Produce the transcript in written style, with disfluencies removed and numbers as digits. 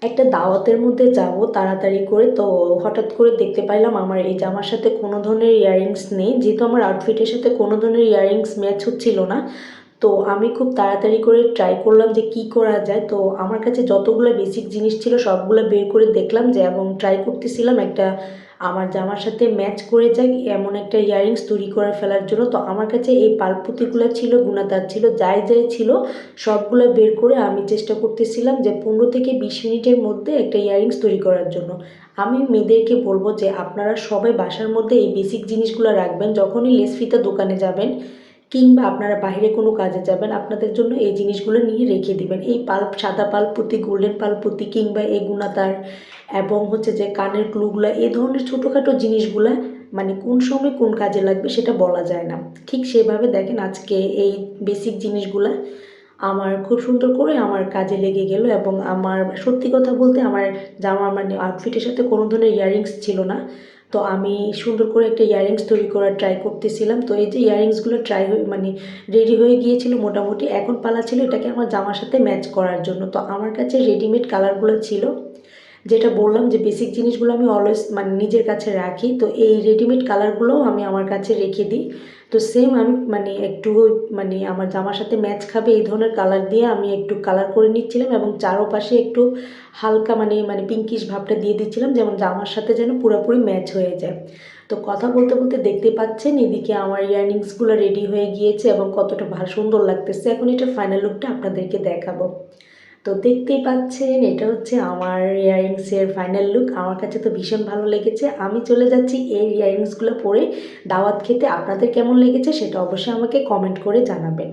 একটা দাওয়াতের মধ্যে যাব তাড়াতাড়ি করে, তো হঠাৎ করে দেখতে পাইলাম আমার এই জামার সাথে কোনো ধরনের ইয়াররিংস নেই, যেহেতু আমার আউটফিটের সাথে কোনো ধরনের ইয়াররিংস ম্যাচ হচ্ছিল না। তো আমি খুব তাড়াতাড়ি করে ট্রাই করলাম যে কি করা যায়। তো আমার কাছে যতগুলো বেসিক জিনিস ছিল সবগুলো বের করে দেখলাম যে, এবং ট্রাই করতেছিলাম একটা আমার জামার সাথে ম্যাচ করে যায় এমন একটা ইয়াররিংস তৈরি করে ফেলার জন্য। তো আমার কাছে এই পালপুতিগুলো ছিল, গুণাতার ছিল, যাই যাই ছিল সবগুলো বের করে আমি চেষ্টা করতেছিলাম যে 15 থেকে 20 মিনিটের মধ্যে একটা ইয়াররিংস তৈরি করার জন্য। আমি মেয়েদেরকে বলবো যে আপনারা সবাই বাসার মধ্যে এই বেসিক জিনিসগুলো রাখবেন, যখনই লেস ফিতা দোকানে যাবেন কিংবা আপনারা বাইরে কোনো কাজে যাবেন আপনাদের জন্য এই জিনিসগুলো নিয়ে রেখে দিবেন। এই পাল্প, সাদা পালপুতি, গোল্ডেন পালপুতি কিংবা এই গুণাতার এবং হচ্ছে যে কানের ক্লুগুলো, এই ধরনের ছোটোখাটো জিনিসগুলো মানে কোন সময় কোন কাজে লাগবে সেটা বলা যায় না। ঠিক সেভাবে দেখেন আজকে এই বেসিক জিনিসগুলো আমার খুব সুন্দর করে আমার কাজে লেগে গেল। এবং আমার সত্যি কথা বলতে আমার জামা মানে আউটফিটের সাথে কোনো ধরনের ইয়াররিংস ছিল না। তো আমি সুন্দর করে একটা ইয়াররিংস তৈরি করার ট্রাই করতেছিলাম। তো এই যে ইয়াররিংসগুলো ট্রাই হয়ে মানে রেডি হয়ে গিয়েছিল মোটামুটি, এখন পালা ছিল এটাকে আমার জামার সাথে ম্যাচ করার জন্য। তো আমার কাছে রেডিমেড কালারগুলো ছিল, যেটা বললাম যে বেসিক জিনিসগুলো আমি অলওয়েজ মানে নিজের কাছে রাখি। তো এই রেডিমেড কালারগুলোও আমি আমার কাছে রেখে দিই। তো সেম আমি মানে একটু মানে আমার জামার সাথে ম্যাচ খাবে এই ধরনের কালার দিয়ে আমি একটু কালার করে নিচ্ছিলাম এবং চারোপাশে একটু হালকা মানে মানে পিঙ্কিশ ভাবটা দিয়ে দিচ্ছিলাম, যেমন জামার সাথে যেন পুরোপুরি ম্যাচ হয়ে যায়। তো কথা বলতে বলতে দেখতে পাচ্ছেন এদিকে আমার ইয়াররিংসগুলো রেডি হয়ে গিয়েছে এবং কতটা ভালো সুন্দর লাগতেছে। এখন এটা ফাইনাল লুকটা আপনাদেরকে দেখাবো। তো দেখতেই পাচ্ছেন এটা হচ্ছে আমার ইয়াররিংসের ফাইনাল লুক। আমার কাছে তো ভীষণ ভালো লেগেছে। আমি চলে যাচ্ছি এই ইয়াররিংসগুলো পরে দাওয়াত খেতে। আপনাদের কেমন লেগেছে সেটা অবশ্যই আমাকে কমেন্ট করে জানাবেন।